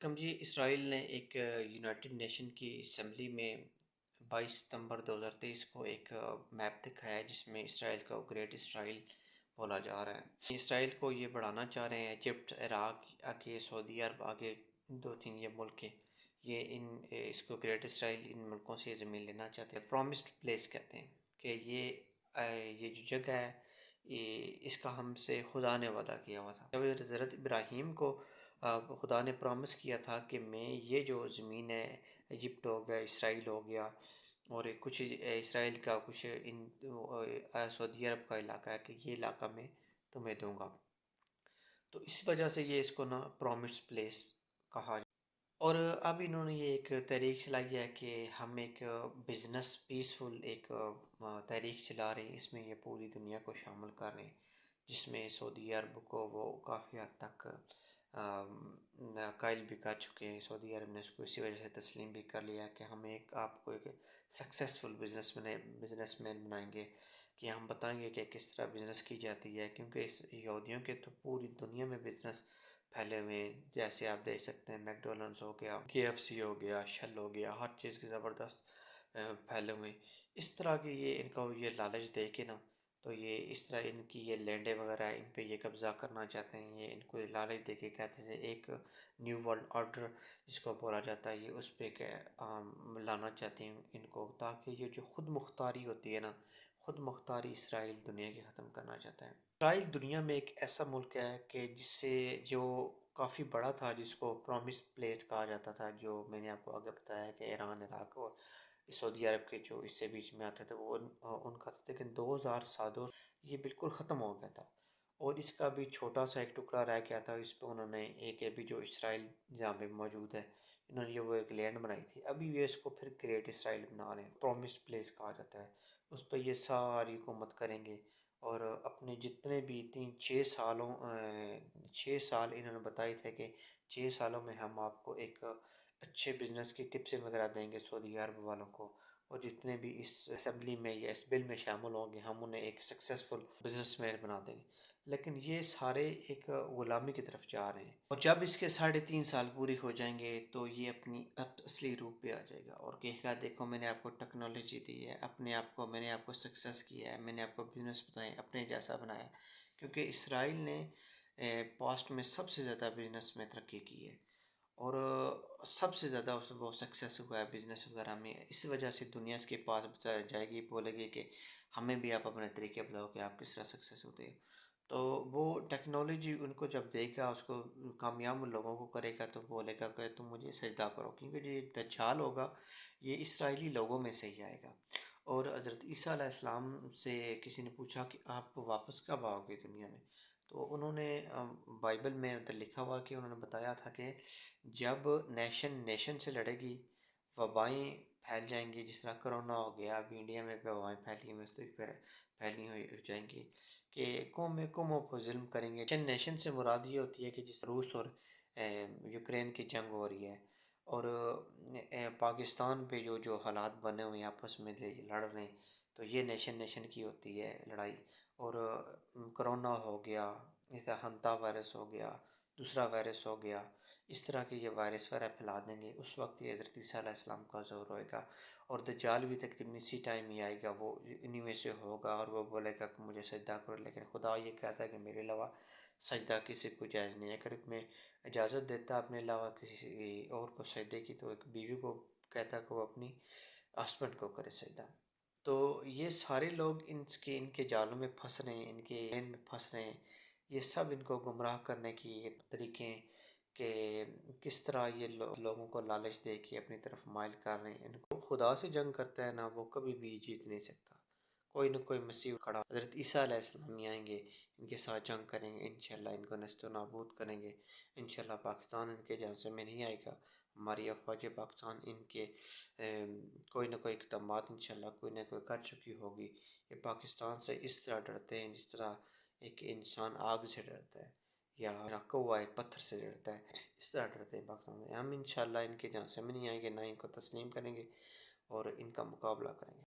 جی اسرائیل نے ایک United nation کی اسمبلی میں 22 ستمبر 2023 کو ایک میپ دکھایا ہے جس میں اسرائیل کو گریٹ اسرائیل بولا جا رہا ہے۔ اسرائیل کو یہ بڑھانا چاہ رہے ہیں، ایجپٹ، عراق، آگے سعودی عرب، آگے دو تین یہ ملک ہیں، یہ اس کو گریٹ اسرائیل ان ملکوں سے زمین لینا چاہتے ہیں۔ پرومسڈ پلیس کہتے ہیں کہ یہ جو جگہ ہے اس کا ہم سے خدا نے وعدہ کیا ہوا تھا۔ جب حضرت ابراہیم کو خدا نے پرامس کیا تھا کہ میں یہ جو زمین ہے، ایجپٹ ہو گیا، اسرائیل ہو گیا، اور کچھ اسرائیل کا کچھ سعودی عرب کا علاقہ ہے، کہ یہ علاقہ میں تمہیں دوں گا، تو اس وجہ سے یہ اس کو نا پرومس پلیس کہا جائے۔ اور اب انہوں نے یہ ایک تحریک چلائی ہے کہ ہم ایک بزنس پیسفل ایک تحریک چلا رہے ہیں، اس میں یہ پوری دنیا کو شامل کر رہے ہیں، جس میں سعودی عرب کو وہ کافی حد تک قائل بھی کر چکے ہیں۔ سعودی عرب نے اس کو اسی وجہ سے تسلیم بھی کر لیا کہ ہم آپ کو ایک سکسیسفل بزنس مین بنائیں گے، کہ ہم بتائیں گے کہ کس طرح بزنس کی جاتی ہے، کیونکہ یہودیوں کے تو پوری دنیا میں بزنس پھیلے ہوئے ہیں۔ جیسے آپ دیکھ سکتے ہیں میکڈونلڈس ہو گیا، KFC ہو گیا، شل ہو گیا، ہر چیز کی زبردست پھیلے ہوئے ہیں۔ اس طرح کی ان کو یہ لالچ دے کے نا، تو یہ اس طرح ان کی یہ لینڈیں وغیرہ ان پہ یہ قبضہ کرنا چاہتے ہیں، یہ ان کو لالچ دے کے کہتے ہیں ایک نیو ورلڈ آرڈر جس کو بولا جاتا ہے، یہ اس پہ لانا چاہتے ہیں ان کو، تاکہ یہ جو خود مختاری ہوتی ہے نا، خود مختاری اسرائیل دنیا کی ختم کرنا چاہتا ہے۔ اسرائیل دنیا میں ایک ایسا ملک ہے کہ جو کافی بڑا تھا، جس کو پرومس پلیس کہا جاتا تھا، جو میں نے آپ کو آگے بتایا کہ ایران، عراق اور سعودی عرب کے جو اس سے بیچ میں آتے تھے وہ ان کا تھا، لیکن 2007 یہ بالکل ختم ہو گیا تھا، اور اس کا بھی چھوٹا سا ایک ٹکڑا رہ گیا تھا۔ اس پہ انہوں نے ایک ابھی جو اسرائیل جہاں پہ موجود ہے، انہوں نے وہ ایک لینڈ بنائی تھی، ابھی یہ اس کو پھر گریٹ اسرائیل بنا رہے ہیں، پرومس پلیس کہا جاتا ہے۔ اس پہ یہ ساری حکومت کریں گے، اور اپنے جتنے بھی 6 سال انہوں نے بتائے تھے کہ 6 سالوں میں ہم آپ کو ایک اچھے بزنس کی ٹپس وغیرہ دیں گے سعودی عرب والوں کو، اور جتنے بھی اس اسمبلی میں یا اس بل میں شامل ہوں گے ہم انہیں ایک سکسیسفل بزنس مین بنا دیں گے، لیکن یہ سارے ایک غلامی کی طرف جا رہے ہیں۔ اور جب اس کے 3.5 سال پوری ہو جائیں گے تو یہ اپنی اصلی روپ پہ آ جائے گا، اور کہے گا دیکھو میں نے آپ کو ٹیکنالوجی دی ہے، میں نے آپ کو سکسیس کیا ہے، میں نے آپ کو بزنس بتائے اپنے جیسا بنایا، کیونکہ اسرائیل نے پاسٹ میں سب سے زیادہ بزنس میں ترقی کی ہے، اور سب سے زیادہ وہ سکسیس ہوا ہے بزنس وغیرہ میں، اس وجہ سے دنیا اس کے پاس جائے گی، بولے گی کہ ہمیں بھی آپ اپنے طریقے بتاؤ کہ آپ کس طرح سکسیس ہوتے ہیں۔ تو وہ ٹیکنالوجی ان کو جب دے گا، اس کو کامیاب لوگوں کو کرے گا، تو بولے گا کہ تم مجھے سجدہ کرو، کیونکہ جو ایک دجال ہوگا یہ اسرائیلی لوگوں میں سے ہی آئے گا۔ اور حضرت عیسیٰ علیہ السلام سے کسی نے پوچھا کہ آپ واپس کب آؤ گے دنیا میں، تو انہوں نے بائبل میں اندر لکھا ہوا کہ انہوں نے بتایا تھا کہ جب نیشن سے لڑے گی، وبائیں پھیل جائیں گی، جس طرح کرونا ہو گیا، ابھی انڈیا میں وبائیں پھیلی ہوئی، اس طرح پھیلی ہوئی ہو جائیں گی کہ قوموں پر ظلم کریں گے۔ نیشن سے مراد یہ ہوتی ہے کہ جس روس اور یوکرین کی جنگ ہو رہی ہے، اور پاکستان پہ جو حالات بنے ہوئے ہیں، آپس میں لڑ رہے ہیں، تو یہ نیشن کی ہوتی ہے لڑائی۔ اور کرونا ہو گیا، اس طرح ہنتا وائرس ہو گیا، دوسرا وائرس ہو گیا، اس طرح کے یہ وائرس وغیرہ پھیلا دیں گے، اس وقت یہ حضرت عیسیٰ علیہ السلام کا ظہور ہوئے گا، اور دجال بھی تقریباً اسی ٹائم ہی آئے گا، وہ انہی میں سے ہوگا، اور وہ بولے گا کہ مجھے سجدہ کرو، لیکن خدا یہ کہتا ہے کہ میرے علاوہ سجدہ کسی کو جائز نہیں ہے۔ اگر میں اجازت دیتا اپنے علاوہ کسی اور کو سجدے کی، تو ایک بیوی کو کہتا کہ وہ اپنی ہسبینڈ کو کرے سجدہ۔ تو یہ سارے لوگ ان کے جالوں میں پھنس رہے ہیں، ان کے علم میں پھنس رہے ہیں، یہ سب ان کو گمراہ کرنے کی یہ طریقے ہیں کہ کس طرح یہ لوگوں کو لالچ دے کے اپنی طرف مائل کر رہے ہیں۔ ان کو خدا سے جنگ کرتا ہے نا، وہ کبھی بھی جیت نہیں سکتا، کوئی نہ کوئی مسیح کھڑا، حضرت عیسیٰ علیہ السلام ہی آئیں گے، ان کے ساتھ جنگ کریں گے، انشاءاللہ ان کو نیست و نابود کریں گے، انشاءاللہ پاکستان ان کے جان سے میں نہیں آئے گا، ہماری افواج پاکستان ان کے کوئی نہ کوئی اقدامات انشاءاللہ کوئی نہ کوئی کر چکی ہوگی۔ یہ پاکستان سے اس طرح ڈرتے ہیں جس طرح ایک انسان آگ سے ڈرتا ہے، یا کوہ ایک پتھر سے ڈرتا ہے، اس طرح ڈرتے ہیں پاکستان میں۔ ہم انشاءاللہ ان کے جان سے میں نہیں آئیں گے، نہ ان کو تسلیم کریں گے، اور ان کا مقابلہ کریں گے۔